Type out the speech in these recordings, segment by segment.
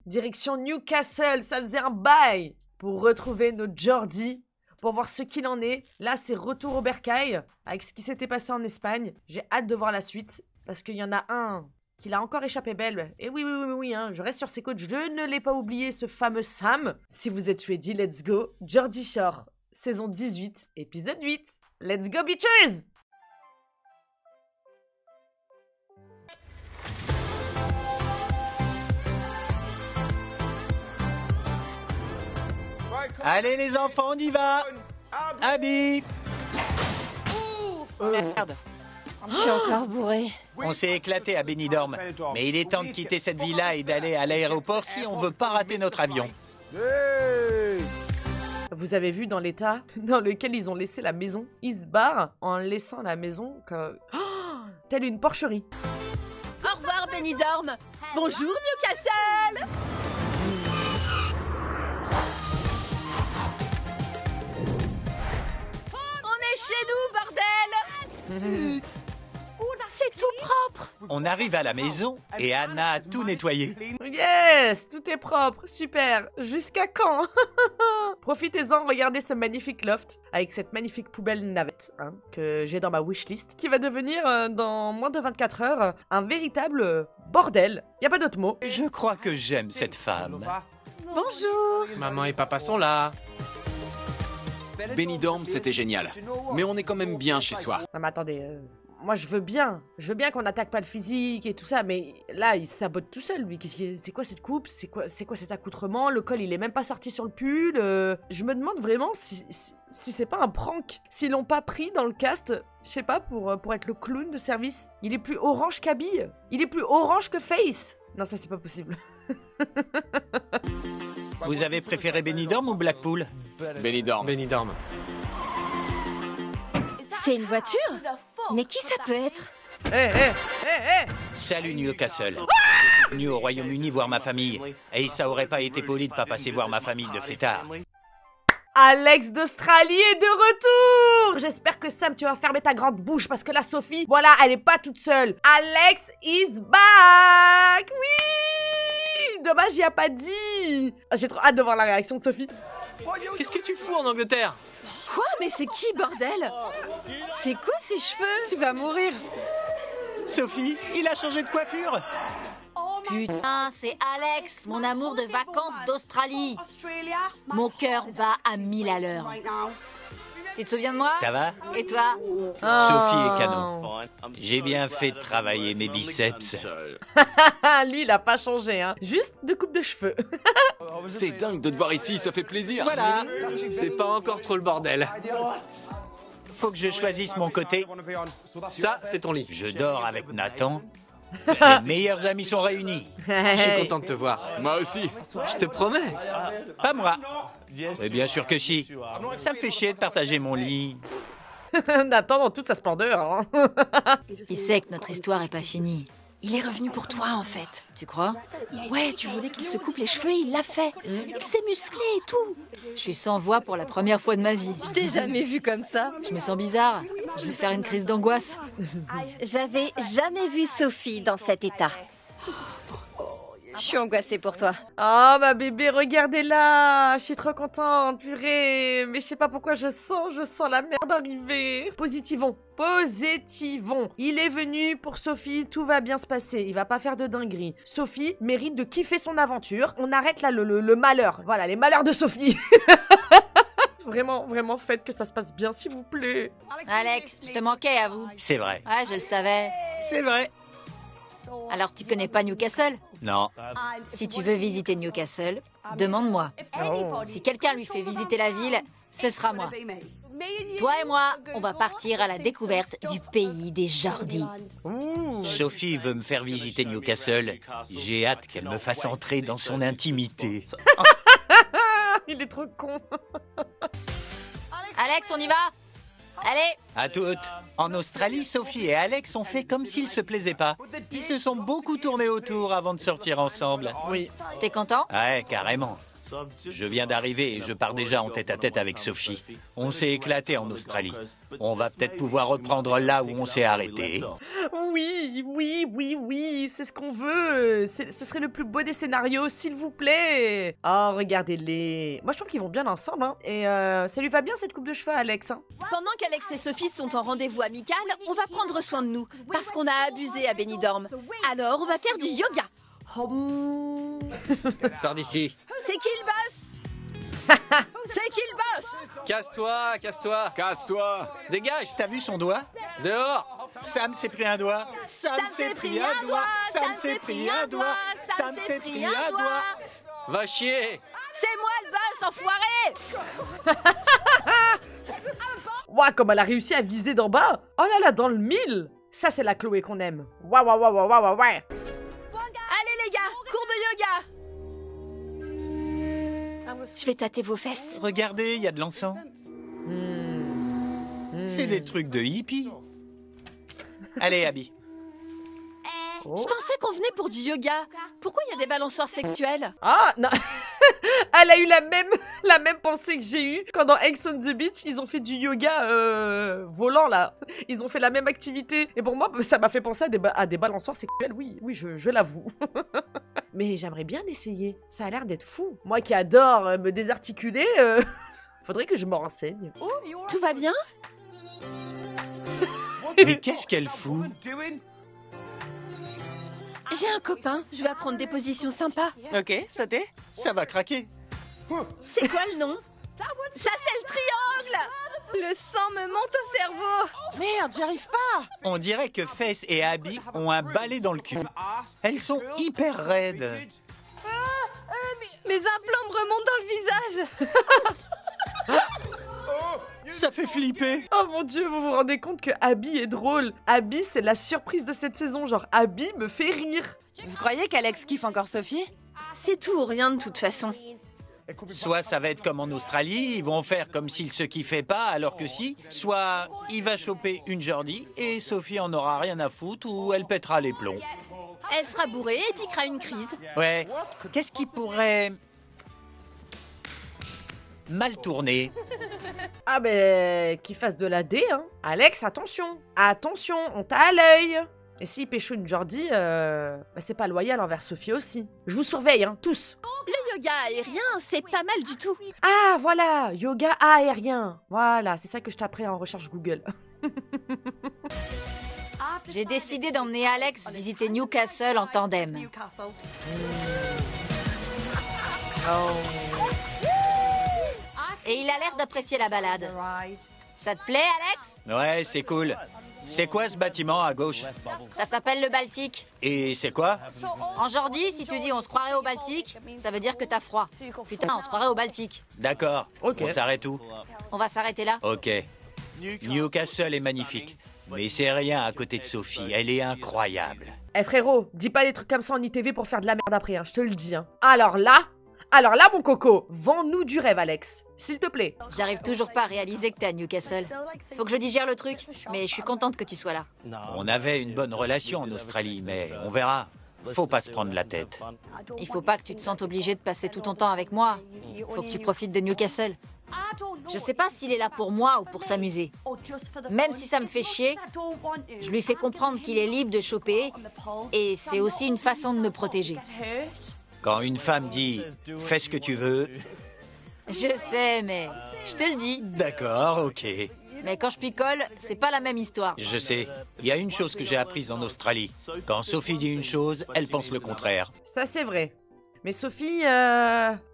Direction Newcastle, ça faisait un bail pour retrouver notre Jordi, pour voir ce qu'il en est. Là, c'est retour au bercail avec ce qui s'était passé en Espagne. J'ai hâte de voir la suite parce qu'il y en a un qui l'a encore échappé belle. Et oui, hein, je reste sur ses côtes. Je ne l'ai pas oublié, ce fameux Sam. Si vous êtes ready, let's go. Geordie Shore, saison 18, épisode 8. Let's go, bitches! Allez les enfants, on y va. Abby, Merde. Je suis encore bourrée. on s'est éclaté à Benidorm, mais il est temps de quitter cette villa et d'aller à l'aéroport si on veut pas rater notre avion. Vous avez vu dans l'état dans lequel ils ont laissé la maison. Ils se barrent en laissant la maison comme... Oh, telle une porcherie. Au revoir, Benidorm. Bonjour, Newcastle. On est chez nous, bordel. C'est tout propre. On arrive à la maison et Anna a tout nettoyé. Yes, tout est propre, super. Jusqu'à quand? Profitez-en, regardez ce magnifique loft avec cette magnifique poubelle navette hein, que j'ai dans ma wishlist qui va devenir dans moins de 24 heures un véritable bordel. Y a pas d'autre mot. Je crois que j'aime cette femme. Bonjour. Maman et papa sont là. Benidorm, c'était génial. Mais on est quand même bien chez soi. Non mais attendez, moi je veux bien qu'on n'attaque pas le physique et tout ça, mais là il se sabote tout seul lui. C'est quoi cette coupe? C'est quoi cet accoutrement? Le col il est même pas sorti sur le pull. Je me demande vraiment si c'est pas un prank, s'ils l'ont pas pris dans le cast, je sais pas, pour être le clown de service. Il est plus orange qu'Abby, il est plus orange que Face. Non ça c'est pas possible. Vous avez préféré Benidorm ou Blackpool? Benidorm. Benidorm. C'est une voiture? Mais qui ça peut être? Eh. Salut Newcastle. Je suis venu au Royaume-Uni voir ma famille. Et ça aurait pas été poli de pas passer voir ma famille de fêtard. Alex d'Australie est de retour. J'espère que Sam, tu vas fermer ta grande bouche parce que la Sophie, voilà, elle est pas toute seule. Alex is back. Oui. Dommage, il a pas dit. Ah, j'ai trop hâte de voir la réaction de Sophie. Qu'est-ce que tu fous en Angleterre? Quoi? Mais c'est qui, bordel? C'est quoi ces cheveux? Tu vas mourir. Sophie, il a changé de coiffure. Putain, c'est Alex, mon amour de vacances d'Australie. Mon cœur bat à 1000 à l'heure. Tu te souviens de moi? Ça va? Et toi? Sophie est canon. J'ai bien fait de travailler mes biceps. Lui, il a pas changé, hein. Juste de coupe de cheveux. C'est dingue de te voir ici, ça fait plaisir. Voilà. C'est pas encore trop le bordel. Faut que je choisisse mon côté. Ça, c'est ton lit. Je dors avec Nathan. Mes meilleurs amis sont réunis. Je suis content de te voir. Moi aussi. Je te promets. Pas moi. Mais bien sûr que si. Ça me fait chier de partager mon lit. Nathan dans toute sa splendeur. Hein. Il sait que notre histoire est pas finie. Il est revenu pour toi, en fait. Tu crois? Ouais, tu voulais qu'il se coupe les cheveux, il l'a fait. Il s'est musclé et tout. Je suis sans voix pour la première fois de ma vie. Je t'ai jamais vu comme ça. Je me sens bizarre. Je vais faire une crise d'angoisse. J'avais jamais vu Sophie dans cet état. Je suis angoissée pour toi. Oh ma bébé, regardez-la. Je suis trop contente, purée. Mais je sais pas pourquoi je sens la merde arriver. Positivons. Il est venu pour Sophie, tout va bien se passer. Il va pas faire de dinguerie. Sophie mérite de kiffer son aventure. On arrête là le malheur. Voilà, les malheurs de Sophie. Vraiment, faites que ça se passe bien, s'il vous plaît. Alex, je te manquais à vous. C'est vrai. Ouais, je le savais. C'est vrai. Alors tu connais pas Newcastle? Non. Si tu veux visiter Newcastle, demande-moi. Si quelqu'un lui fait visiter la ville, ce sera moi. Toi et moi, on va partir à la découverte du pays des Jordi. Sophie veut me faire visiter Newcastle. J'ai hâte qu'elle me fasse entrer dans son intimité. Il est trop con. Alex, on y va? Allez! À toutes. En Australie, Sophie et Alex ont fait comme s'ils se plaisaient pas. Ils se sont beaucoup tournés autour avant de sortir ensemble. Oui. T'es content? Ouais, carrément. Je viens d'arriver et je pars déjà en tête-à-tête avec Sophie. On s'est éclaté en Australie. On va peut-être pouvoir reprendre là où on s'est arrêté. Oui, c'est ce qu'on veut. Ce serait le plus beau des scénarios, s'il vous plaît. Oh, regardez-les. Moi, je trouve qu'ils vont bien ensemble, hein. Et ça lui va bien, cette coupe de cheveux, Alex, hein. Pendant qu'Alex et Sophie sont en rendez-vous amical, on va prendre soin de nous, parce qu'on a abusé à Benidorm. Alors, on va faire du yoga. Sors d'ici. C'est qui le boss? C'est qui le boss? Casse-toi, casse-toi. Casse-toi. Dégage. T'as vu son doigt? Dehors. Sam s'est pris un doigt. Sam s'est pris un doigt. Sam s'est pris un doigt. Sam s'est pris un doigt. Va chier. C'est moi le boss, enfoiré! Ouah, comme elle a réussi à viser d'en bas. Oh là là, dans le mille. Ça, c'est la Chloé qu'on aime. Waouh. Allez les gars, cours de yoga! Je vais tâter vos fesses. Regardez, il y a de l'encens. C'est des trucs de hippie. Allez, Abby. Je pensais qu'on venait pour du yoga. Pourquoi il y a des balançoires sexuelles? Ah, non. Elle a eu la même pensée que j'ai eue quand dans Ex on the Beach, ils ont fait du yoga volant, là. Ils ont fait la même activité. Et pour moi, ça m'a fait penser à des balançoires sexuelles. Oui, je l'avoue. Mais j'aimerais bien essayer. Ça a l'air d'être fou. Moi qui adore me désarticuler, faudrait que je me renseigne. Tout va bien? Mais qu'est-ce qu'elle fout? J'ai un copain, je vais apprendre des positions sympas. Ok, sauter. Ça va craquer. C'est quoi le nom? Ça, c'est le triangle! Le sang me monte au cerveau. Merde, j'y arrive pas. On dirait que Fess et Abby ont un balai dans le cul. Elles sont hyper raides. Mes implants me remontent dans le visage. Ça fait flipper. Oh mon dieu, vous vous rendez compte que Abby est drôle. Abby, c'est la surprise de cette saison. Genre, Abby me fait rire. Vous croyez qu'Alex kiffe encore Sophie? C'est tout ou rien de toute façon. Soit ça va être comme en Australie, ils vont faire comme s'ils se kiffaient pas alors que si, soit il va choper une Jordi et Sophie en aura rien à foutre ou elle pètera les plombs. Elle sera bourrée et piquera une crise. Ouais, qu'est-ce qui pourrait mal tourner? Ah ben, qu'il fasse de la D, hein. Alex, attention. Attention, on t'a à l'œil. Et s'il pécho une Jordi, c'est pas loyal envers Sophie aussi. Je vous surveille, hein, tous. Le yoga aérien, c'est pas mal du tout. Ah, voilà, yoga aérien. Voilà, c'est ça que je t'apprends en recherche Google. J'ai décidé d'emmener Alex visiter Newcastle en tandem. Et il a l'air d'apprécier la balade. Ça te plaît, Alex? Ouais, c'est cool. C'est quoi ce bâtiment à gauche? Ça s'appelle le Baltique. Et c'est quoi? En Jordi, si tu dis on se croirait au Baltique, ça veut dire que t'as froid. Putain, on se croirait au Baltique. D'accord, Ok. on s'arrête où? On va s'arrêter là. Ok. Newcastle est magnifique. Mais c'est rien à côté de Sophie, elle est incroyable. Eh frérot, dis pas des trucs comme ça en ITV pour faire de la merde après, hein, je te le dis. Hein. Alors là, mon coco, vends-nous du rêve, Alex. S'il te plaît. J'arrive toujours pas à réaliser que t'es à Newcastle. Faut que je digère le truc, mais je suis contente que tu sois là. On avait une bonne relation en Australie, mais on verra. Faut pas se prendre la tête. Il faut pas que tu te sentes obligé de passer tout ton temps avec moi. Faut que tu profites de Newcastle. Je sais pas s'il est là pour moi ou pour s'amuser. Même si ça me fait chier, je lui fais comprendre qu'il est libre de choper et c'est aussi une façon de me protéger. Quand une femme dit « fais ce que tu veux Je sais, mais je te le dis. » D'accord, ok. Mais quand je picole, c'est pas la même histoire. Je sais. Il y a une chose que j'ai apprise en Australie. Quand Sophie dit une chose, elle pense le contraire. Ça, c'est vrai. Mais Sophie,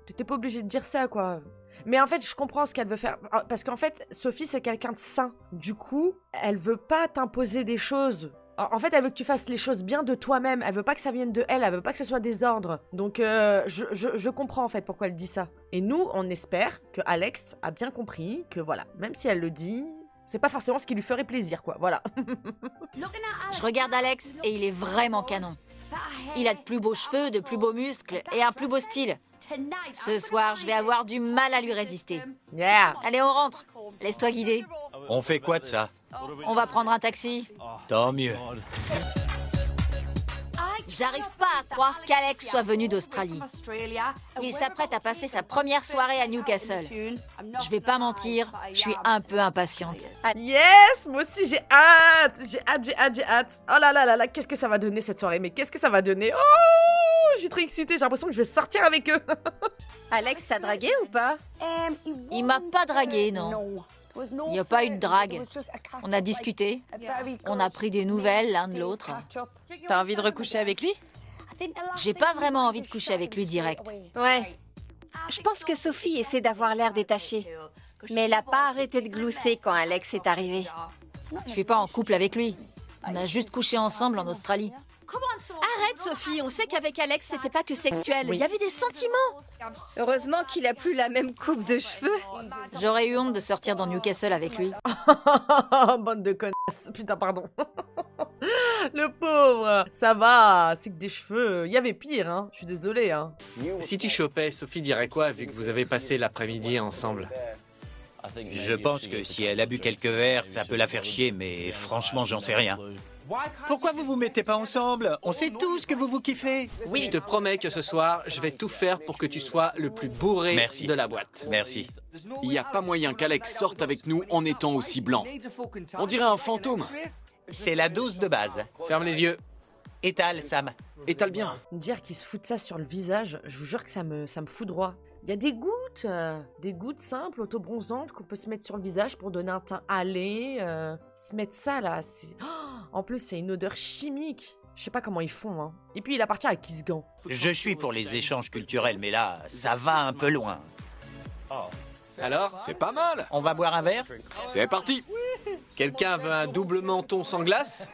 t'étais pas obligée de dire ça, quoi. Mais en fait, je comprends ce qu'elle veut faire. Parce qu'en fait, Sophie, c'est quelqu'un de sain. Du coup, elle veut pas t'imposer des choses. En fait, elle veut que tu fasses les choses bien de toi-même. Elle veut pas que ça vienne de elle. Elle veut pas que ce soit des ordres. Donc, je comprends, en fait, pourquoi elle dit ça. Et nous, on espère que Alex a bien compris que, voilà, même si elle le dit, c'est pas forcément ce qui lui ferait plaisir, quoi. Voilà. Je regarde Alex et il est vraiment canon. Il a de plus beaux cheveux, de plus beaux muscles et un plus beau style. Ce soir, je vais avoir du mal à lui résister. Yeah. Allez, on rentre. Laisse-toi guider. On fait quoi de ça? On va prendre un taxi. Tant mieux. J'arrive pas à croire qu'Alex soit venu d'Australie. Il s'apprête à passer sa première soirée à Newcastle. Je vais pas mentir, je suis un peu impatiente. Yes, moi aussi j'ai hâte. J'ai hâte. Oh là là là là, qu'est-ce que ça va donner cette soirée? Mais qu'est-ce que ça va donner? Oh, je suis trop excitée, j'ai l'impression que je vais sortir avec eux. Alex t'a dragué ou pas? Il m'a pas dragué, non. Il n'y a pas eu de drague. On a discuté, on a pris des nouvelles l'un de l'autre. T'as envie de recoucher avec lui? J'ai pas vraiment envie de coucher avec lui direct. Ouais. Je pense que Sophie essaie d'avoir l'air détachée. Mais elle a pas arrêté de glousser quand Alex est arrivé. Je suis pas en couple avec lui. On a juste couché ensemble en Australie. Arrête, Sophie, on sait qu'avec Alex, c'était pas que sexuel. Il y avait des sentiments. Heureusement qu'il a plus la même coupe de cheveux. J'aurais eu honte de sortir dans Newcastle avec lui. Bande de connasses. Putain, pardon. Le pauvre. Ça va, c'est que des cheveux. Il y avait pire, hein. Je suis désolée, hein. Si tu chopais, Sophie dirait quoi vu que vous avez passé l'après-midi ensemble? Je pense que si elle a bu quelques verres, ça peut la faire chier, mais franchement, j'en sais rien. Pourquoi vous vous mettez pas ensemble? On sait tous que vous kiffez. Oui, je te promets que ce soir, je vais tout faire pour que tu sois le plus bourré Merci. de la boîte. Merci. Il n'y a pas moyen qu'Alex sorte avec nous en étant aussi blanc. On dirait un fantôme. C'est la dose de base. Ferme les yeux. Étale, Sam. Étale bien. Dire qu'ils se foutent ça sur le visage, je vous jure que ça me foudroie. Il y a des gouttes simples, autobronzantes qu'on peut se mettre sur le visage pour donner un teint hâlé. Se mettre ça là, c'est... Oh, en plus, c'est une odeur chimique. Je sais pas comment ils font, hein. Et puis il appartient à qui ce gant? Je suis pour les échanges culturels, mais là, ça va un peu loin. Alors, C'est pas mal. On va boire un verre? C'est parti. quelqu'un veut un double menton sans glace?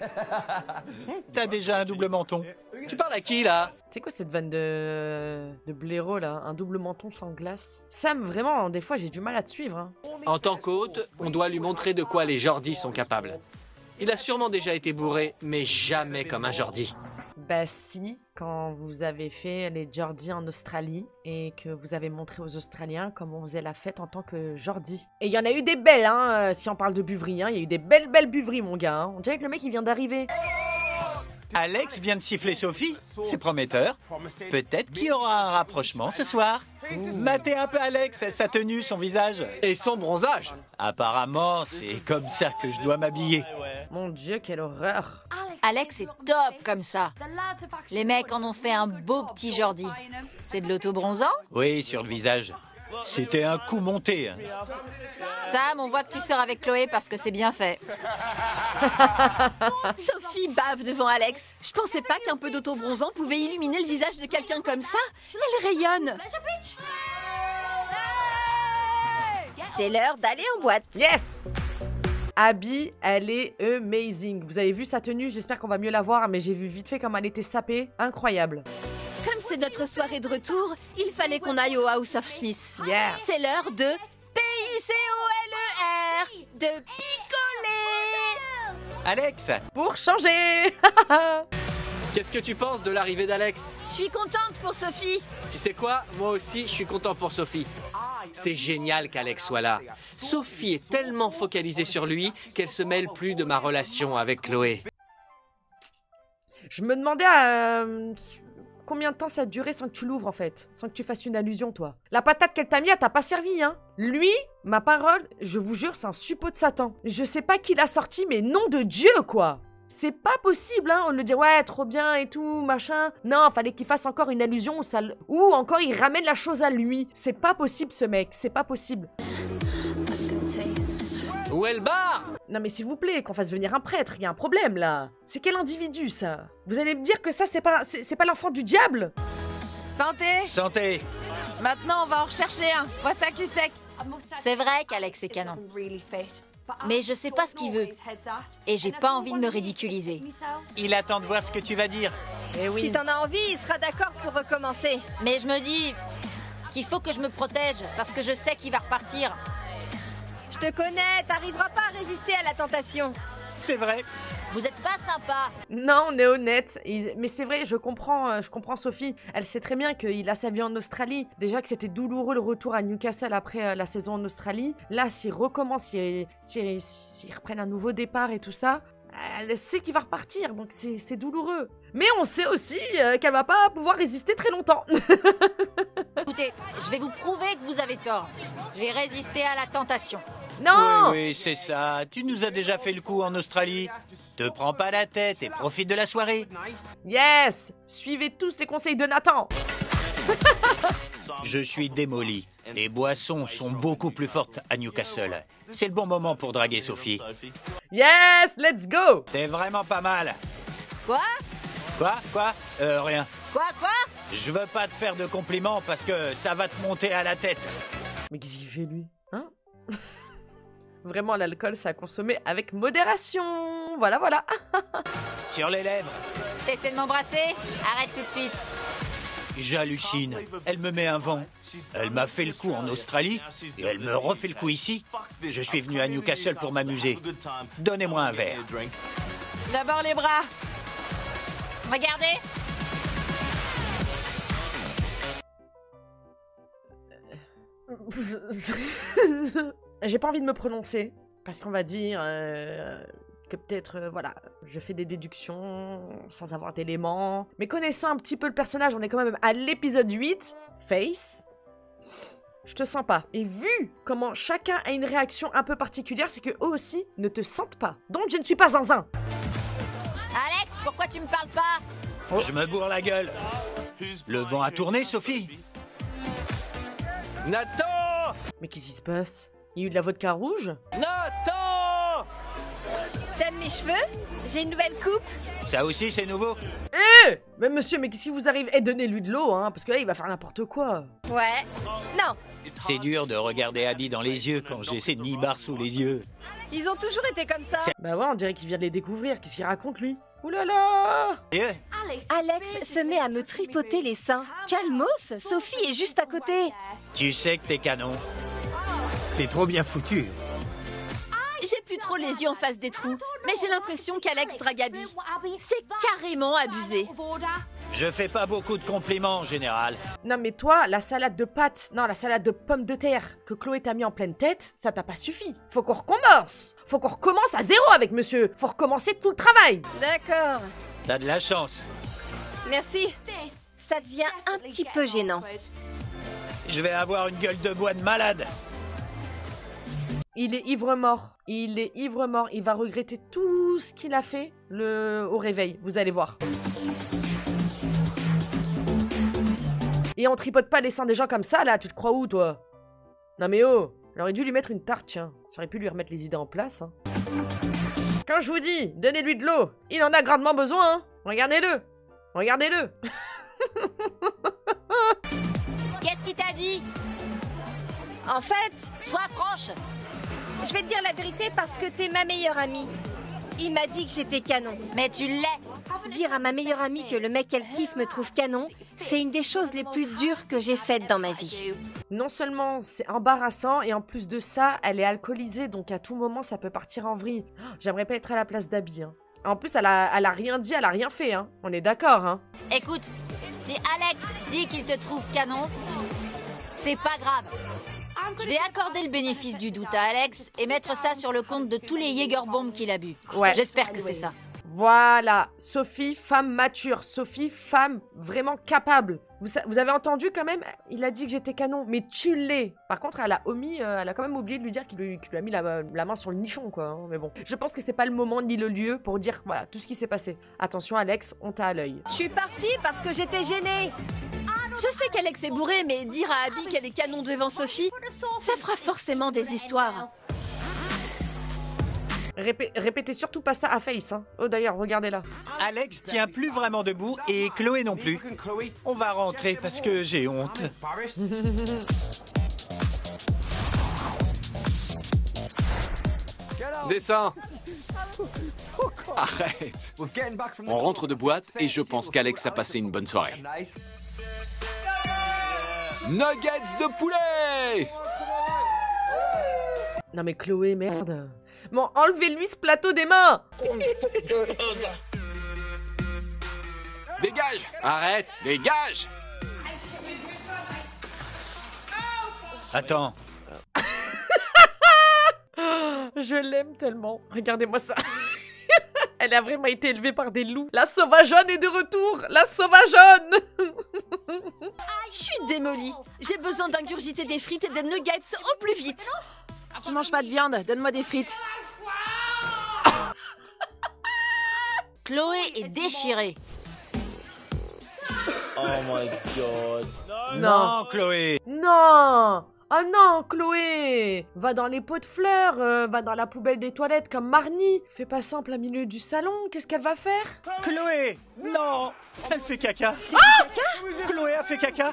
T'as déjà un double menton. Tu parles à qui, là? C'est quoi cette vanne de blaireau là? Un double menton sans glace? Sam, vraiment, des fois j'ai du mal à te suivre, hein. En tant qu'hôte, on doit lui montrer de quoi les Jordis sont capables. Il a sûrement déjà été bourré, mais jamais comme un Jordi. Bah si, quand vous avez fait les Geordie en Australie et que vous avez montré aux Australiens comment on faisait la fête en tant que Geordie. Et il y en a eu des belles, hein, si on parle de buverie, hein. Il y a eu des belles buveries, mon gars, hein. On dirait que le mec, il vient d'arriver. Alex vient de siffler Sophie. C'est prometteur. Peut-être qu'il y aura un rapprochement ce soir. Matez un peu Alex, sa tenue, son visage. Et son bronzage. Apparemment, c'est comme ça que je dois m'habiller. Mon Dieu, quelle horreur. Alex est top comme ça. Les mecs en ont fait un beau petit Jordi. C'est de l'auto-bronzant? Oui, sur le visage. C'était un coup monté. Sam, on voit que tu sors avec Chloé parce que c'est bien fait. Sophie bave devant Alex. Je pensais pas qu'un peu d'auto-bronzant pouvait illuminer le visage de quelqu'un comme ça. Elle rayonne. C'est l'heure d'aller en boîte. Yes! Abby, elle est amazing. Vous avez vu sa tenue? J'espère qu'on va mieux la voir, mais j'ai vu vite fait comme elle était sapée. Incroyable. Comme c'est notre soirée de retour, il fallait qu'on aille au House of Smith. Yeah. C'est l'heure de P-I-C-O-L-E-R, de picoler. Alex, Pour changer. Qu'est-ce que tu penses de l'arrivée d'Alex? Je suis contente pour Sophie. Tu sais quoi? Moi aussi, je suis content pour Sophie. C'est génial qu'Alex soit là. Sophie est tellement focalisée sur lui qu'elle se mêle plus de ma relation avec Chloé. Je me demandais combien de temps ça a duré sans que tu l'ouvres en fait, sans que tu fasses une allusion toi. La patate qu'elle t'a mis, elle t'a pas servi hein. Lui, ma parole, je vous jure, c'est un suppôt de Satan. Je sais pas qui l'a sorti, mais nom de Dieu quoi. C'est pas possible, hein, on le dit ouais, trop bien et tout, machin. Non, fallait qu'il fasse encore une allusion ou encore il ramène la chose à lui. C'est pas possible ce mec, c'est pas possible. Où est le bar? Non mais s'il vous plaît, qu'on fasse venir un prêtre, il y a un problème là. C'est quel individu ça? Vous allez me dire que ça c'est pas l'enfant du diable? Santé! santé. Maintenant, on va en rechercher un. Voici un cul sec. C'est vrai qu'Alex est canon. Mais je sais pas ce qu'il veut. Et j'ai pas envie de me ridiculiser. Il attend de voir ce que tu vas dire. Eh oui. Si t'en as envie, il sera d'accord pour recommencer. Mais je me dis qu'il faut que je me protège parce que je sais qu'il va repartir. Je te connais, t'arriveras pas à résister à la tentation. C'est vrai. Vous êtes pas sympa. Non, on est honnête. Mais c'est vrai, je comprends Sophie. Elle sait très bien qu'il a sa vie en Australie. Déjà que c'était douloureux le retour à Newcastle après la saison en Australie. Là, s'ils recommencent, s'ils reprennent un nouveau départ et tout ça, elle sait qu'il va repartir, donc c'est douloureux. Mais on sait aussi qu'elle va pas pouvoir résister très longtemps. Écoutez, je vais vous prouver que vous avez tort. Je vais résister à la tentation. Non! Oui, c'est ça. Tu nous as déjà fait le coup en Australie. Te prends pas la tête et profite de la soirée. Yes! Suivez tous les conseils de Nathan. Je suis démoli. Les boissons sont beaucoup plus fortes à Newcastle. C'est le bon moment pour draguer Sophie. Yes! Let's go! T'es vraiment pas mal. Quoi? Quoi? Rien. Quoi? Je veux pas te faire de compliments parce que ça va te monter à la tête. Mais qu'est-ce qu'il fait lui? Hein? Vraiment, l'alcool, ça a consommé avec modération. Voilà. Sur les lèvres. T'essaies de m'embrasser? Arrête tout de suite. J'hallucine. Elle me met un vent. Elle m'a fait le coup en Australie et elle me refait le coup ici. Je suis venu à Newcastle pour m'amuser. Donnez-moi un verre. D'abord les bras. Regardez. J'ai pas envie de me prononcer, parce qu'on va dire que peut-être, voilà, je fais des déductions sans avoir d'éléments. Mais connaissant un petit peu le personnage, on est quand même à l'épisode 8, Face. Je te sens pas. Et vu comment chacun a une réaction un peu particulière, c'est que eux aussi ne te sentent pas. Donc je ne suis pas zinzin. Alex, pourquoi tu me parles pas? Je me bourre la gueule. Le vent a tourné, Sophie. Nathan! Mais qu'est-ce qui se passe? Il y a eu de la vodka rouge? Nathan! T'aimes mes cheveux? J'ai une nouvelle coupe. Ça aussi, c'est nouveau. Mais monsieur, mais qu'est-ce qui vous arrive? Donnez-lui de l'eau, hein, parce que là, il va faire n'importe quoi. Ouais. Non, C'est dur de regarder Abby dans les yeux quand j'ai ces nibards sous les yeux. ils ont toujours été comme ça. Bah ouais, on dirait qu'il vient de les découvrir. Qu'est-ce qu'il raconte, lui? Ouh là là! Alex se met à me tripoter les seins. Calmos, Sophie est juste à côté. Tu sais que t'es canon. T'es trop bien foutu. J'ai plus trop les yeux en face des trous, mais j'ai l'impression qu'Alex drague Abby. C'est carrément abusé. Je fais pas beaucoup de compliments en général. Non mais toi, la salade de pâtes, non, la salade de pommes de terre que Chloé t'a mis en pleine tête, ça t'a pas suffi. Faut qu'on recommence. Faut qu'on recommence à zéro avec monsieur. Faut recommencer tout le travail. D'accord. T'as de la chance. Merci. Ça devient un petit peu gênant. Je vais avoir une gueule de bois de malade. Il est ivre-mort. Il est ivre-mort. Il va regretter tout ce qu'il a fait au réveil. Vous allez voir. Et on tripote pas les seins des gens comme ça, là. Tu te crois où, toi? Non mais oh, j'aurais dû lui mettre une tarte, tiens. Ça aurait pu lui remettre les idées en place, hein. Quand je vous dis, donnez-lui de l'eau, il en a grandement besoin, hein. Regardez-le. Regardez-le. Qu'est-ce qu'il t'a dit? En fait, Sois franche. je vais te dire la vérité parce que t'es ma meilleure amie. Il m'a dit que j'étais canon. Mais tu l'es. Dire à ma meilleure amie que le mec qu'elle kiffe me trouve canon, c'est une des choses les plus dures que j'ai faites dans ma vie. Non seulement c'est embarrassant, et en plus de ça, elle est alcoolisée, donc à tout moment, ça peut partir en vrille. J'aimerais pas être à la place d'Abby, hein. En plus, elle a rien dit, elle a rien fait, hein. On est d'accord, hein. Écoute, si Alex dit qu'il te trouve canon, c'est pas grave. Je vais accorder le bénéfice du doute à Alex et mettre ça sur le compte de tous les Jägerbombs qu'il a bu. Ouais. J'espère que c'est ça. Voilà, Sophie, femme mature, Sophie, femme vraiment capable. Vous avez entendu quand même, il a dit que j'étais canon, mais tu l'es. Par contre, elle a quand même oublié de lui dire qu'il lui a mis la main sur le nichon, quoi. Hein. Mais bon, je pense que c'est pas le moment ni le lieu pour dire, voilà, tout ce qui s'est passé. Attention, Alex, on t'a à l'œil. Je suis partie parce que j'étais gênée. Je sais qu'Alex est bourré, mais dire à Abby qu'elle est canon devant Sophie, ça fera forcément des histoires. Répétez surtout pas ça à Face, hein. Oh d'ailleurs, regardez-la. Alex tient plus vraiment debout et Chloé non plus. On va rentrer parce que j'ai honte. Descends. Arrête. On rentre de boîte et je pense qu'Alex a passé une bonne soirée. Nuggets de poulet! Non mais Chloé, merde. Bon, enlevez-lui ce plateau des mains. Dégage! Arrête! Dégage! Attends, Je l'aime tellement. Regardez-moi ça. Elle a vraiment été élevée par des loups. La sauvageonne est de retour. La sauvageonne. Je suis démolie. J'ai besoin d'ingurgiter des frites et des nuggets au plus vite. Je mange pas de viande, donne-moi des frites. Chloé est déchirée. Oh my god. Non, Chloé. Non. Oh non, Chloé. Va dans les pots de fleurs. Va dans la poubelle des toilettes comme Marnie. Fais pas ça en plein milieu du salon. Qu'est-ce qu'elle va faire? Chloé. Non. Elle fait caca. Chloé a fait caca.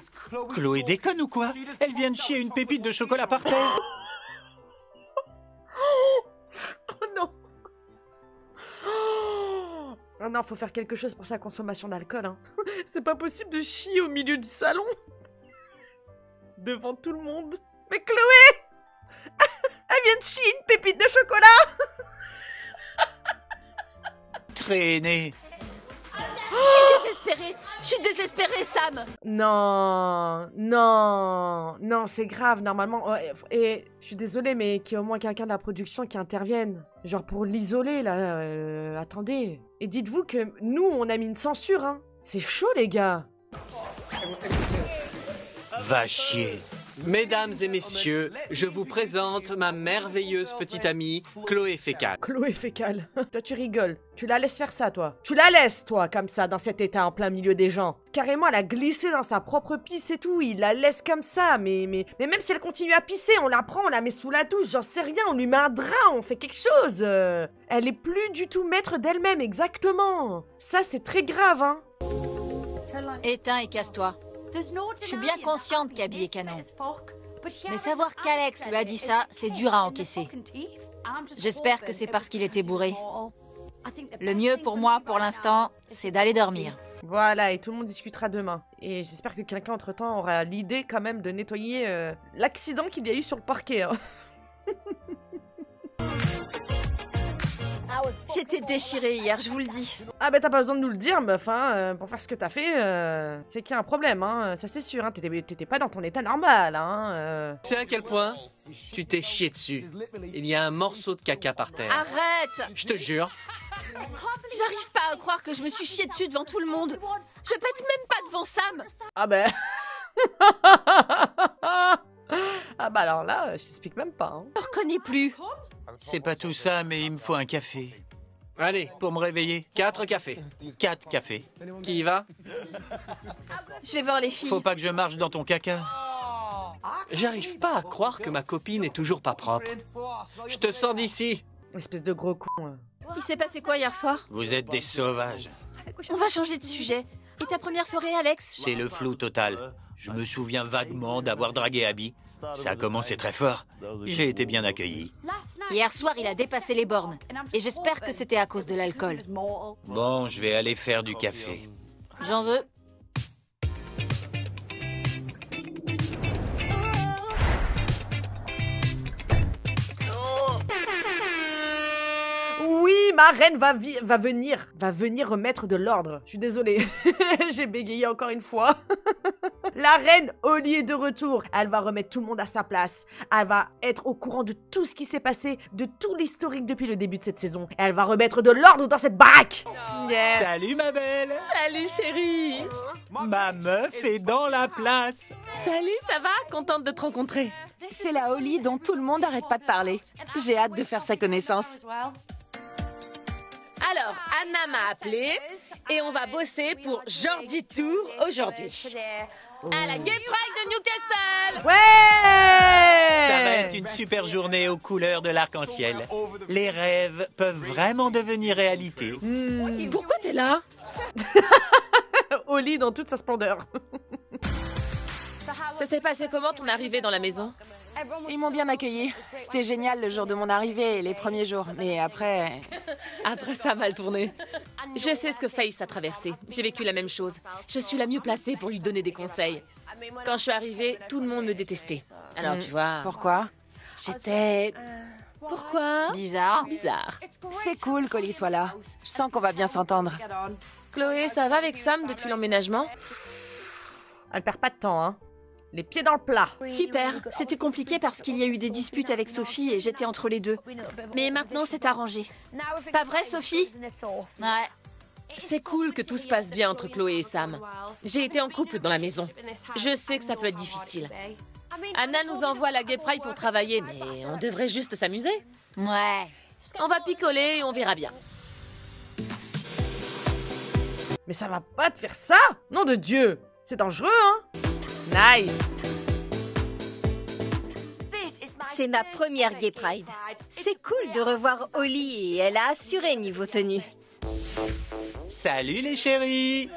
Chloé déconne ou quoi? Elle vient de chier une pépite de chocolat par terre. Oh non. Oh non, faut faire quelque chose pour sa consommation d'alcool. Hein. C'est pas possible de chier au milieu du salon. Devant tout le monde. Mais Chloé. Elle vient de chier une pépite de chocolat. Traînée. Je suis désespérée, Sam. Non, non, non, c'est grave, normalement. Et je suis désolée, mais qu'il y ait au moins quelqu'un de la production qui intervienne. Genre pour l'isoler, là. Attendez. Et dites-vous que nous, on a mis une censure, hein. C'est chaud, les gars. Va chier. Mesdames et messieurs, je vous présente ma merveilleuse petite amie, Chloé Fécale. Chloé Fécale. Toi, tu rigoles. Tu la laisses faire ça, toi. Tu la laisses, toi, comme ça, dans cet état, en plein milieu des gens. Carrément, elle a glissé dans sa propre pisse et tout. Il la laisse comme ça. Mais même si elle continue à pisser, on la prend, on la met sous la douche. J'en sais rien. On lui met un drap, on fait quelque chose. Elle est plus du tout maître d'elle-même, exactement. Ça, c'est très grave, hein. Éteins et casse-toi. Je suis bien consciente qu'Abby est canon. Mais savoir qu'Alex lui a dit ça, c'est dur à encaisser. J'espère que c'est parce qu'il était bourré. Le mieux pour moi, pour l'instant, c'est d'aller dormir. Voilà, et tout le monde discutera demain. Et j'espère que quelqu'un, entre-temps, aura l'idée quand même de nettoyer l'accident qu'il y a eu sur le parquet. Hein. J'étais déchirée hier, je vous le dis. Ah bah t'as pas besoin de nous le dire, meuf, hein, pour faire ce que t'as fait, c'est qu'il y a un problème, hein, ça c'est sûr, hein, t'étais pas dans ton état normal, hein. Tu sais à quel point tu t'es chié dessus. Il y a un morceau de caca par terre. Arrête. Je te jure. J'arrive pas à croire que je me suis chiée dessus devant tout le monde. Je pète même pas devant Sam. Ah bah... ah bah alors là, je t'explique même pas, hein. Je me reconnais plus. C'est pas tout ça, mais il me faut un café. Allez, Pour me réveiller. 4 cafés. 4 cafés. Qui y va? Je vais voir les filles. Faut pas que je marche dans ton caca. J'arrive pas à croire que ma copine est toujours pas propre. Je te sors d'ici. Espèce de gros con. Il s'est passé quoi hier soir? Vous êtes des sauvages. On va changer de sujet. Et ta première soirée, Alex? C'est le flou total. Je me souviens vaguement d'avoir dragué Abby. Ça a commencé très fort. J'ai été bien accueilli. Hier soir, il a dépassé les bornes. Et j'espère que c'était à cause de l'alcool. Bon, je vais aller faire du café. J'en veux. Oui, ma reine va venir remettre de l'ordre. Je suis désolée, j'ai bégayé encore une fois. La reine Holly est de retour. Elle va remettre tout le monde à sa place. Elle va être au courant de tout ce qui s'est passé, de tout l'historique depuis le début de cette saison. Elle va remettre de l'ordre dans cette baraque. Yes. Salut ma belle. Salut chérie. Ma meuf est dans la place. Salut, ça va? Contente de te rencontrer. C'est la Holly dont tout le monde n'arrête pas de parler. J'ai hâte de faire sa connaissance. Alors, Anna m'a appelée et on va bosser pour Jordi Tour aujourd'hui. À la Gay Pride de Newcastle. Ouais. Ça va être une super journée aux couleurs de l'arc-en-ciel. Les rêves peuvent vraiment devenir réalité. Pourquoi t'es là? Holly dans toute sa splendeur. Ça s'est passé comment ton arrivée dans la maison? Ils m'ont bien accueilli. C'était génial le jour de mon arrivée et les premiers jours. Mais après... Après, ça a mal tourné. Je sais ce que Faith a traversé. J'ai vécu la même chose. Je suis la mieux placée pour lui donner des conseils. Quand je suis arrivée, tout le monde me détestait. Alors, tu vois... Pourquoi? J'étais... Pourquoi? Bizarre. Bizarre. C'est cool qu'Holly soit là. Je sens qu'on va bien s'entendre. Chloé, ça va avec Sam depuis l'emménagement? Elle perd pas de temps, hein. Les pieds dans le plat. Super, c'était compliqué parce qu'il y a eu des disputes avec Sophie et j'étais entre les deux. Mais maintenant, c'est arrangé. Pas vrai, Sophie? Ouais. C'est cool que tout se passe bien entre Chloé et Sam. J'ai été en couple dans la maison. Je sais que ça peut être difficile. Anna nous envoie à la Gay Pride pour travailler, mais on devrait juste s'amuser. Ouais. On va picoler et on verra bien. Mais ça va pas te faire ça? Nom de Dieu! C'est dangereux, hein? Nice! C'est ma première Gay Pride. C'est cool de revoir Holly et elle a assuré niveau tenue. Salut les chéris!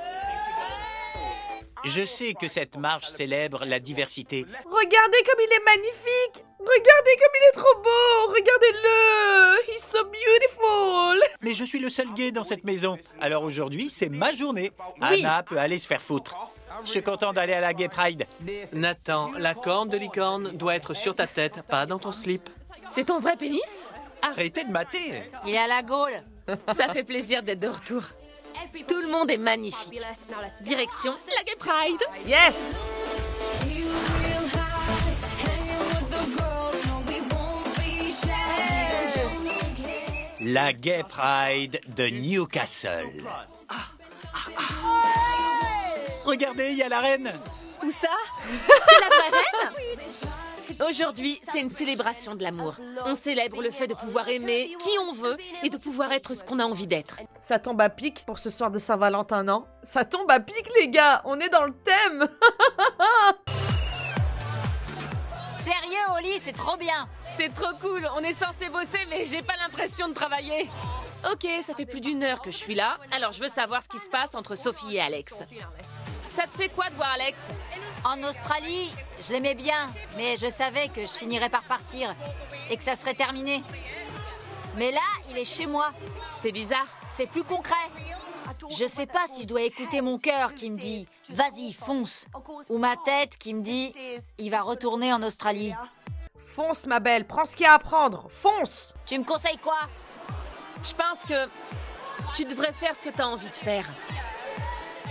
Je sais que cette marche célèbre la diversité. Regardez comme il est magnifique! Regardez comme il est trop beau! Regardez-le! He's so beautiful! Mais je suis le seul gay dans cette maison. Alors aujourd'hui, c'est ma journée. Oui. Anna peut aller se faire foutre. Je suis content d'aller à la Gay Pride. Nathan, la corne de licorne doit être sur ta tête, pas dans ton slip. C'est ton vrai pénis? Arrêtez de mater. Il est à la Gaule. Ça fait plaisir d'être de retour. Tout le monde est magnifique. Direction la Gay Pride. Yes! La Gay Pride de Newcastle. Regardez, il y a la reine. Où ça? C'est la vraie reine? Aujourd'hui, c'est une célébration de l'amour. On célèbre le fait de pouvoir aimer qui on veut et de pouvoir être ce qu'on a envie d'être. Ça tombe à pic pour ce soir de Saint-Valentin, non? Ça tombe à pic, les gars! On est dans le thème! Sérieux, Holly, c'est trop bien. C'est trop cool, on est censé bosser mais j'ai pas l'impression de travailler. Ok, ça fait plus d'1 heure que je suis là, alors je veux savoir ce qui se passe entre Sophie et Alex. Ça te fait quoi de voir Alex? En Australie, je l'aimais bien, mais je savais que je finirais par partir et que ça serait terminé. Mais là, il est chez moi. C'est bizarre. C'est plus concret. Je sais pas si je dois écouter mon cœur qui me dit « Vas-y, fonce » ou ma tête qui me dit « Il va retourner en Australie ». Fonce, ma belle, prends ce qu'il y a à prendre, fonce! Tu me conseilles quoi? Je pense que tu devrais faire ce que t'as envie de faire.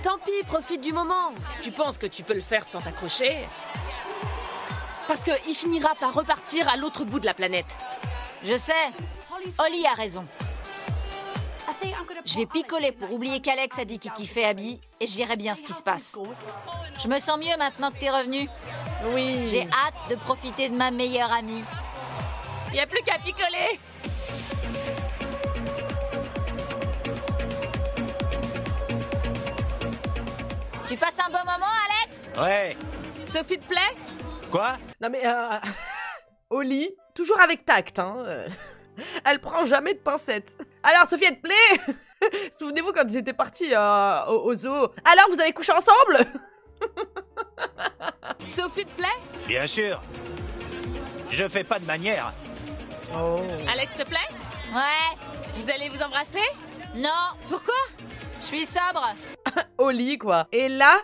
Tant pis, profite du moment, si tu penses que tu peux le faire sans t'accrocher. Parce qu'il finira par repartir à l'autre bout de la planète. Je sais, Holly a raison. Je vais picoler pour oublier qu'Alex a dit qu'il kiffait Abby et je verrai bien ce qui se passe. Je me sens mieux maintenant que t'es revenu. Oui. J'ai hâte de profiter de ma meilleure amie. Y a plus qu'à picoler. Tu passes un bon moment, Alex? Ouais. Sophie te plaît? Quoi? Non mais, Holly, toujours avec tact, hein. Elle prend jamais de pincettes. Alors, Sophie, elle te plaît? Souvenez-vous quand ils étaient partis au zoo. Alors, vous avez couché ensemble? Sophie te plaît? Bien sûr. Je fais pas de manière. Oh. Alex te plaît? Ouais. Vous allez vous embrasser? Non. Pourquoi? Je suis sobre. Holly, quoi. Et là,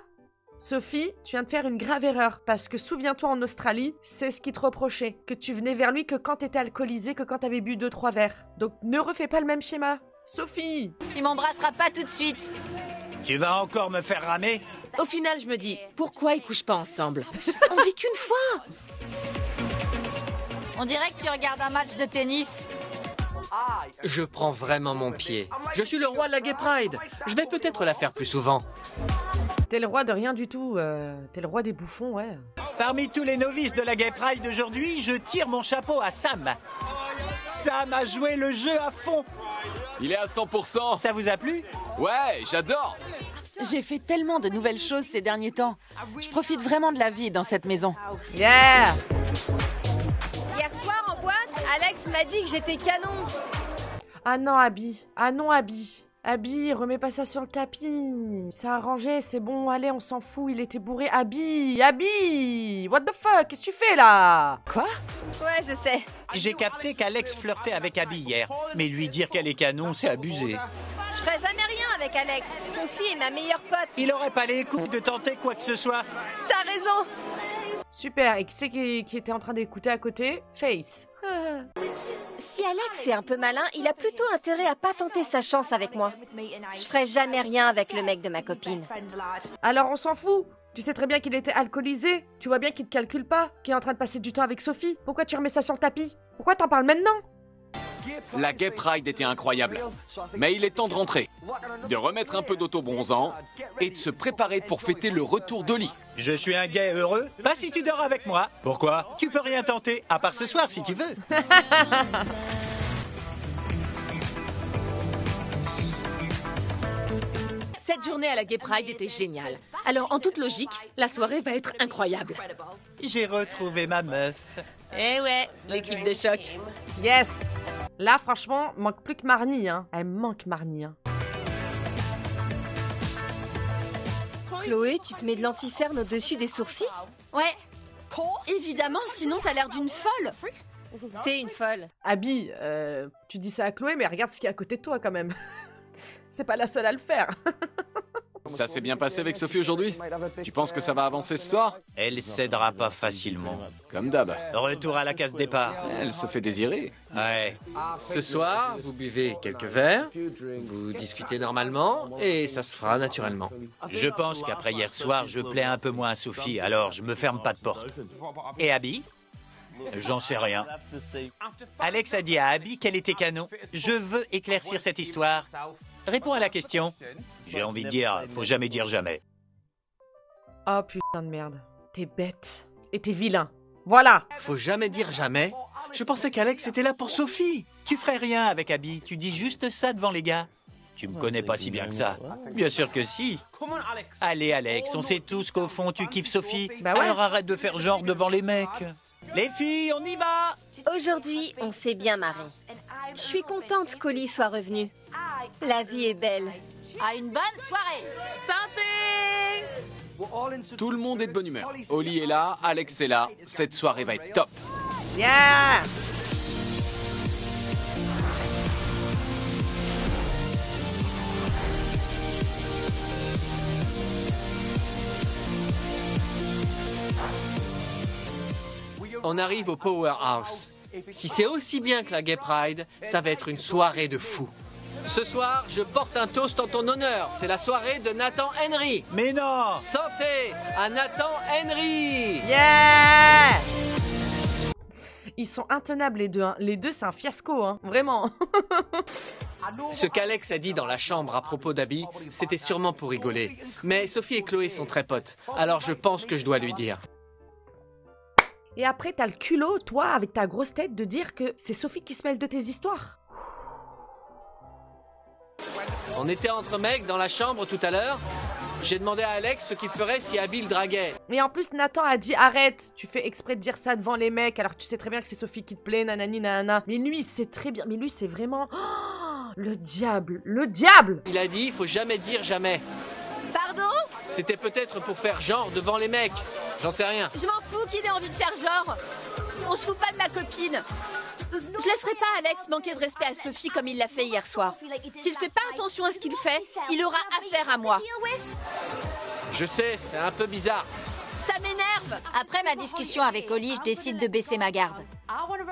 Sophie, tu viens de faire une grave erreur. Parce que souviens-toi, en Australie, c'est ce qu'il te reprochait. Que tu venais vers lui que quand t'étais alcoolisé, que quand t'avais bu 2-3 verres. Donc, ne refais pas le même schéma. Sophie! Tu m'embrasseras pas tout de suite. Tu vas encore me faire ramer? Au final, je me dis, pourquoi ils couchent pas ensemble? On vit qu'une fois! On dirait que tu regardes un match de tennis. Je prends vraiment mon pied. Je suis le roi de la Gay Pride. Je vais peut-être la faire plus souvent. T'es le roi de rien du tout. T'es le roi des bouffons, ouais. Parmi tous les novices de la Gay Pride d'aujourd'hui, je tire mon chapeau à Sam. Sam a joué le jeu à fond. Il est à 100%. Ça vous a plu? Ouais, j'adore. J'ai fait tellement de nouvelles choses ces derniers temps. Je profite vraiment de la vie dans cette maison. Yeah! Hier soir en boîte, Alex m'a dit que j'étais canon. Ah non, Abby. Ah non, Abby. Abby, remets pas ça sur le tapis. C'est arrangé, c'est bon. Allez, on s'en fout. Il était bourré. Abby! Abby! What the fuck? Qu'est-ce que tu fais là? Quoi? Ouais, je sais. J'ai capté qu'Alex flirtait avec Abby hier. Mais lui dire qu'elle est canon, c'est abusé. Je ferai jamais rien avec Alex. Sophie est ma meilleure pote. Il aurait pas les couilles de tenter quoi que ce soit. T'as raison. Super. Et qui c'est qui était en train d'écouter à côté? Face. Si Alex est un peu malin, il a plutôt intérêt à pas tenter sa chance avec moi. Je ferai jamais rien avec le mec de ma copine. Alors on s'en fout. Tu sais très bien qu'il était alcoolisé. Tu vois bien qu'il te calcule pas, qu'il est en train de passer du temps avec Sophie. Pourquoi tu remets ça sur le tapis? Pourquoi t'en parles maintenant? La Gay Pride était incroyable. Mais il est temps de rentrer, de remettre un peu d'autobronzant et de se préparer pour fêter le retour d'Oli. Je suis un gay heureux? Pas si tu dors avec moi. Pourquoi? Tu peux rien tenter, à part ce soir si tu veux. Cette journée à la Gay Pride était géniale. Alors, en toute logique, la soirée va être incroyable. J'ai retrouvé ma meuf. Eh ouais, l'équipe de choc. Yes! Là, franchement, manque plus que Marnie, hein. Elle manque Marnie, hein. Chloé, tu te mets de l'anti-cerne au-dessus des sourcils? Ouais. Évidemment, sinon t'as l'air d'une folle. T'es une folle. Abby, tu dis ça à Chloé, mais regarde ce qu'il y a à côté de toi, quand même. C'est pas la seule à le faire. Ça s'est bien passé avec Sophie aujourd'hui? Tu penses que ça va avancer ce soir? Elle cédera pas facilement. Comme d'hab. Retour à la case départ. Elle se fait désirer. Ouais. Ce soir, vous buvez quelques verres, vous discutez normalement et ça se fera naturellement. Je pense qu'après hier soir, je plais un peu moins à Sophie, alors je me ferme pas de porte. Et Abby? J'en sais rien. Alex a dit à Abby qu'elle était canon. Je veux éclaircir cette histoire. Réponds à la question. J'ai envie de dire, faut jamais dire jamais. Oh putain de merde. T'es bête. Et t'es vilain. Voilà. Faut jamais dire jamais. Je pensais qu'Alex était là pour Sophie. Tu ferais rien avec Abby, tu dis juste ça devant les gars. Tu me connais pas si bien que ça. Bien sûr que si. Allez Alex, on sait tous qu'au fond tu kiffes Sophie. Bah ouais. Alors arrête de faire genre devant les mecs. Les filles, on y va! Aujourd'hui, on s'est bien marré. Je suis contente qu'Oli soit revenu. La vie est belle. À une bonne soirée. Santé! Tout le monde est de bonne humeur. Oli est là, Alex est là. Cette soirée va être top. Yeah! On arrive au Powerhouse. Si c'est aussi bien que la Gay Pride, ça va être une soirée de fou. Ce soir, je porte un toast en ton honneur. C'est la soirée de Nathan Henry. Mais non! Santé à Nathan Henry! Yeah! Ils sont intenables les deux, hein. Les deux, c'est un fiasco, hein. Vraiment. Ce qu'Alex a dit dans la chambre à propos d'Abby, c'était sûrement pour rigoler. Mais Sophie et Chloé sont très potes, alors je pense que je dois lui dire. Et après, t'as le culot, toi, avec ta grosse tête, de dire que c'est Sophie qui se mêle de tes histoires. On était entre mecs dans la chambre tout à l'heure. J'ai demandé à Alex ce qu'il ferait si Abby le draguait. Et en plus, Nathan a dit arrête, tu fais exprès de dire ça devant les mecs, alors tu sais très bien que c'est Sophie qui te plaît, nanani, nanana. Mais lui, c'est très bien. Mais lui, c'est vraiment. Oh, le diable! Le diable! Il a dit, faut jamais dire jamais. Pardon? C'était peut-être pour faire genre devant les mecs. J'en sais rien. Je m'en fous qu'il ait envie de faire genre. On se fout pas de ma copine. Je laisserai pas Alex manquer de respect à Sophie comme il l'a fait hier soir. S'il fait pas attention à ce qu'il fait, il aura affaire à moi. Je sais, c'est un peu bizarre. Ça m'énerve. Après ma discussion avec Oli, je décide de baisser ma garde.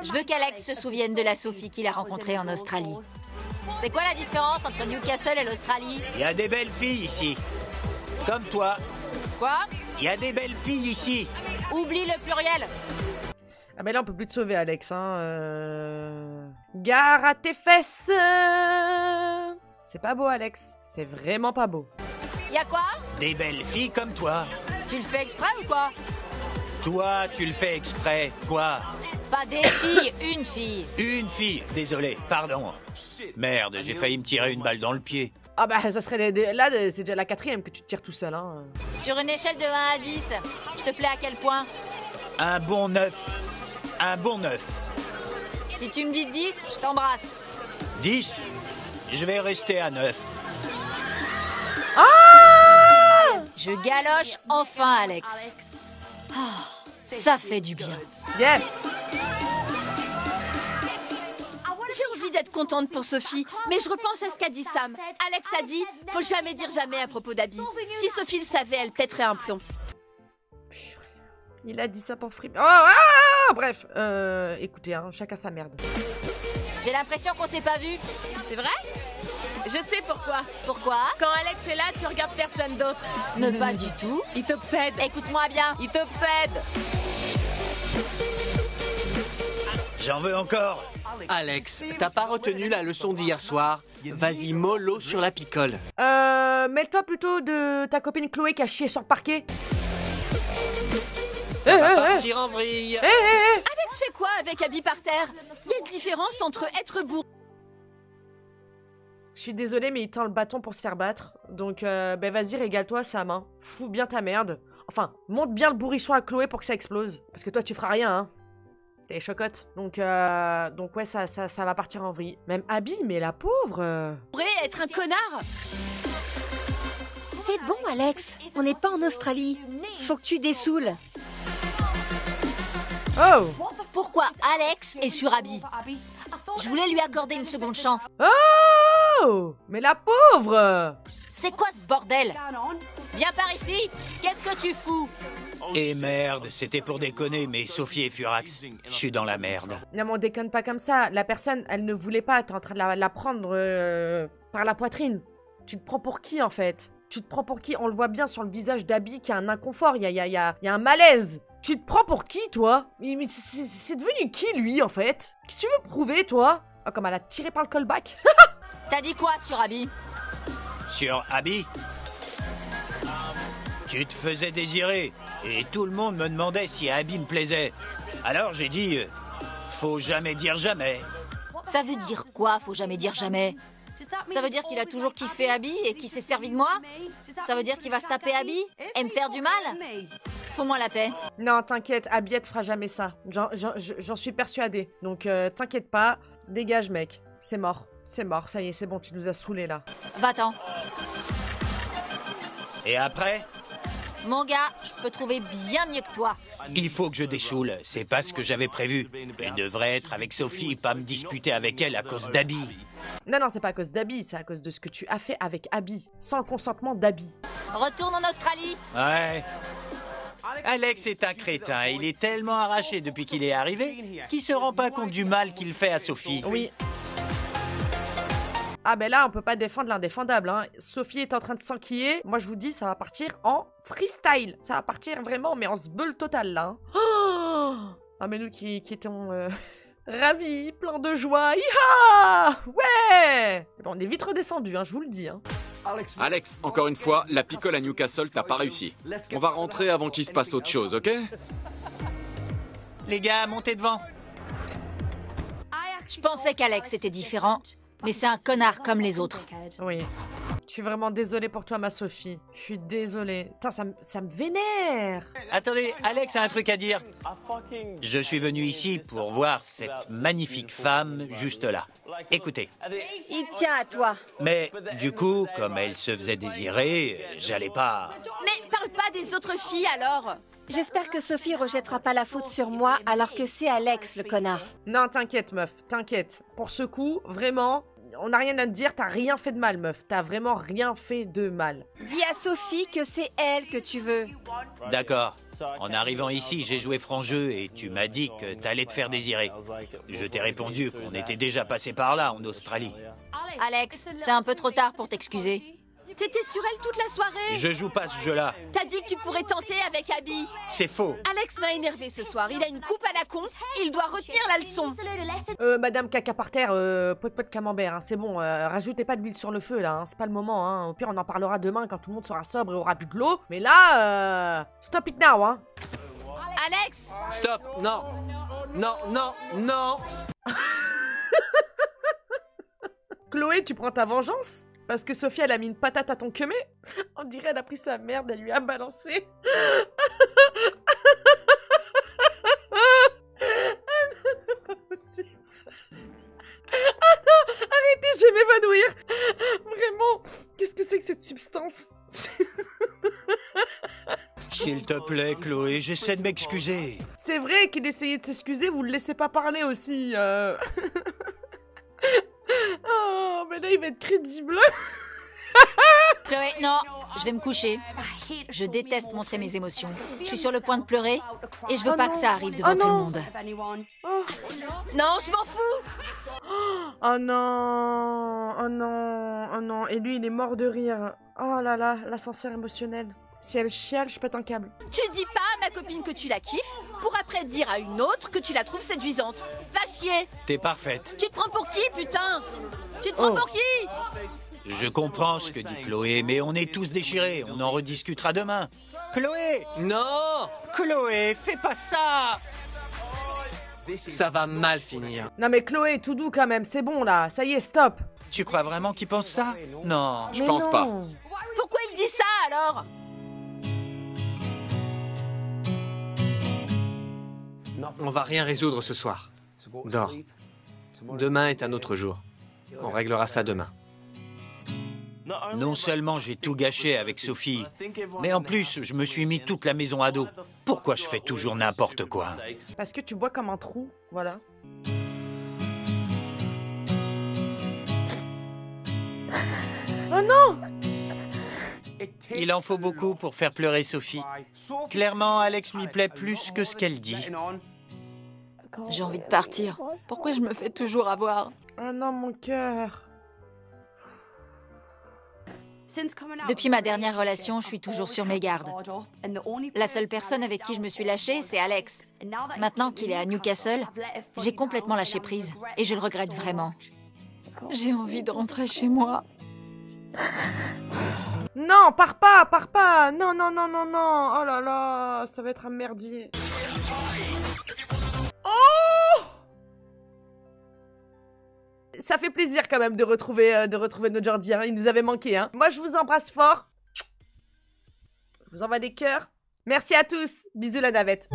Je veux qu'Alex se souvienne de la Sophie qu'il a rencontrée en Australie. C'est quoi la différence entre Newcastle et l'Australie? Il y a des belles filles ici. Comme toi. Quoi? Il y a des belles filles ici. Oublie le pluriel. Ah ben là, on peut plus te sauver, Alex, hein. Gare à tes fesses. C'est pas beau, Alex. C'est vraiment pas beau. Y'a quoi? Des belles filles comme toi. Tu le fais exprès ou quoi? Toi, tu le fais exprès. Quoi? Pas des filles, une fille. Une fille. Désolé, pardon. Merde, j'ai failli me tirer une balle dans le pied. Ah bah, ça serait... Là, c'est déjà la 4e que tu te tires tout seul, hein. Sur une échelle de 1 à 10, je te plais à quel point? Un bon 9. Un bon 9. Si tu me dis 10, je t'embrasse. 10. Je vais rester à 9. Ah! Je galoche enfin, Alex. Oh, ça fait du bien. Yes! J'ai envie d'être contente pour Sophie, mais je repense à ce qu'a dit Sam. Alex a dit, faut jamais dire jamais à propos d'Abby. Si Sophie le savait, elle pèterait un plomb. Il a dit ça pour frimer. Oh, ah! Bref, écoutez, hein, chacun sa merde. J'ai l'impression qu'on s'est pas vu. C'est vrai? Je sais pourquoi. Pourquoi? Quand Alex est là, tu regardes personne d'autre. Mais pas du tout. Il t'obsède. Écoute-moi bien. Il t'obsède. J'en veux encore. Alex, t'as pas retenu la leçon d'hier soir? Vas-y, mollo sur la picole. Mêle-toi plutôt de ta copine Chloé qui a chié sur le parquet. Ça va partir en vrille. Alex fait quoi avec Abby par terre? Il y a une différence entre être bourré. Je suis désolée, mais il tend le bâton pour se faire battre. Donc, ben vas-y, régale-toi, Sam. Hein. Fous bien ta merde. Enfin, monte bien le bourrichon à Chloé pour que ça explose. Parce que toi, tu feras rien, hein. T'es chocotte. Donc ouais, ça va partir en vrille. Même Abby, mais la pauvre. Être un connard. C'est bon, Alex. On n'est pas en Australie. Faut que tu dessoules. Oh! Pourquoi Alex est sur Abby? Je voulais lui accorder une seconde chance. Oh! Mais la pauvre! C'est quoi ce bordel? Viens par ici. Qu'est-ce que tu fous? Et merde, c'était pour déconner, mais Sophie et Furax, je suis dans la merde. Non, mais on déconne pas comme ça. La personne, elle ne voulait pas. T'es en train de la prendre par la poitrine. Tu te prends pour qui, en fait? Tu te prends pour qui? On le voit bien sur le visage d'Abby qu'il y a un inconfort. Il y a un malaise. Tu te prends pour qui, toi? Mais c'est devenu qui, lui, en fait? Qu'est-ce que tu veux prouver, toi? Oh, comme elle a tiré par le callback. T'as dit quoi sur Abby? Sur Abby? Tu te faisais désirer, et tout le monde me demandait si Abby me plaisait. Alors j'ai dit, faut jamais dire jamais. Ça veut dire quoi, faut jamais dire jamais? Ça veut dire qu'il a toujours kiffé Abby et qu'il s'est servi de moi? Ça veut dire qu'il va se taper Abby et me faire du mal? Fous-moi la paix. Non, t'inquiète, Abby, elle te fera jamais ça. J'en suis persuadée. Donc, t'inquiète pas, dégage, mec. C'est mort, ça y est, c'est bon, tu nous as saoulés, là. Va-t'en. Et après? Mon gars, je peux trouver bien mieux que toi. Il faut que je dessoule, c'est pas ce que j'avais prévu. Je devrais être avec Sophie, pas me disputer avec elle à cause d'Abby. Non, c'est pas à cause d'Abby, c'est à cause de ce que tu as fait avec Abby, sans le consentement d'Abby. Retourne en Australie. Ouais. Alex est un crétin, il est tellement arraché depuis qu'il est arrivé qu'il se rend pas compte du mal qu'il fait à Sophie. Oui. Ah ben là, on peut pas défendre l'indéfendable, hein. Sophie est en train de s'enquiller. Moi, je vous dis, ça va partir en freestyle. Ça va partir vraiment, mais en sbeul total, là. Hein. Oh ah, mais nous qui étions ravis, plein de joie. Iha ouais bon, on est vite redescendus, hein, je vous le dis. Hein. Alex, encore une fois, la picole à Newcastle, t'as pas réussi. On va rentrer avant qu'il se passe autre chose, ok? Les gars, montez devant. Je pensais qu'Alex était différent. Mais c'est un connard comme les autres. Oui. Je suis vraiment désolée pour toi, ma Sophie. Je suis désolée. Putain, ça me vénère. Attendez, Alex a un truc à dire. Je suis venu ici pour voir cette magnifique femme juste là. Écoutez. Il tient à toi. Mais du coup, comme elle se faisait désirer, j'allais pas... Mais parle pas des autres filles, alors. J'espère que Sophie rejettera pas la faute sur moi alors que c'est Alex le connard. Non, t'inquiète, meuf, t'inquiète. Pour ce coup, vraiment, on n'a rien à te dire, t'as rien fait de mal, meuf. T'as vraiment rien fait de mal. Dis à Sophie que c'est elle que tu veux. D'accord. En arrivant ici, j'ai joué franc jeu et tu m'as dit que t'allais te faire désirer. Je t'ai répondu qu'on était déjà passé par là en Australie. Alex, c'est un peu trop tard pour t'excuser. T'étais sur elle toute la soirée. Je joue pas ce jeu-là. T'as dit que tu pourrais tenter avec Abby. C'est faux. Alex m'a énervé ce soir. Il a une coupe à la con. Il doit retenir la leçon. Madame caca par terre, pot de camembert, hein, c'est bon. Rajoutez pas de l'huile sur le feu, là. Hein, c'est pas le moment. Hein. Au pire, on en parlera demain quand tout le monde sera sobre et aura bu de l'eau. Mais là, stop it now, hein. Alex. Stop. Non. Non, non, non. Chloé, tu prends ta vengeance? Parce que Sophie, elle a mis une patate à ton queumé? On dirait elle a pris sa merde, elle lui a balancé. C'est pas possible. Ah non, arrêtez, je vais m'évanouir. Vraiment, qu'est-ce que c'est que cette substance? S'il te plaît, Chloé, j'essaie de m'excuser. C'est vrai qu'il essayait de s'excuser, vous le laissez pas parler aussi. Oh, mais là, il va être crédible. Chloé, non, je vais me coucher. Je déteste montrer mes émotions. Je suis sur le point de pleurer et je veux pas que ça arrive devant tout le monde. Non, je m'en fous. Oh non, oh non, oh non. Et lui, il est mort de rire. Oh là là, l'ascenseur émotionnel. Si elle chiale, je pète un câble. Tu dis pas à ma copine que tu la kiffes pour après dire à une autre que tu la trouves séduisante. Va chier. T'es parfaite. Tu te prends pour qui, putain? Tu te prends pour qui? Je comprends ce que dit Chloé, mais on est tous déchirés. On en rediscutera demain. Chloé! Non! Chloé, fais pas ça! Ça va mal finir. Non mais Chloé, tout doux quand même, c'est bon là. Ça y est, stop. Tu crois vraiment qu'il pense ça? Non. Je pense pas. Pourquoi il dit ça alors? On va rien résoudre ce soir. Dors. Demain est un autre jour. On réglera ça demain. Non seulement j'ai tout gâché avec Sophie, mais en plus, je me suis mis toute la maison à dos. Pourquoi je fais toujours n'importe quoi? Parce que tu bois comme un trou, voilà. Oh non! Il en faut beaucoup pour faire pleurer Sophie. Clairement, Alex lui plaît plus que ce qu'elle dit. J'ai envie de partir. Pourquoi je me fais toujours avoir? Oh non, mon cœur. Depuis ma dernière relation, je suis toujours sur mes gardes. La seule personne avec qui je me suis lâchée, c'est Alex. Maintenant qu'il est à Newcastle, j'ai complètement lâché prise et je le regrette vraiment. J'ai envie de rentrer chez moi. Non, pars pas, pars pas. Non, non, non, non, non. Oh là là, ça va être un merdier. Oh! Ça fait plaisir quand même de retrouver notre Jordi, hein. Il nous avait manqué, hein. Moi, je vous embrasse fort. Je vous envoie des cœurs. Merci à tous. Bisous la navette.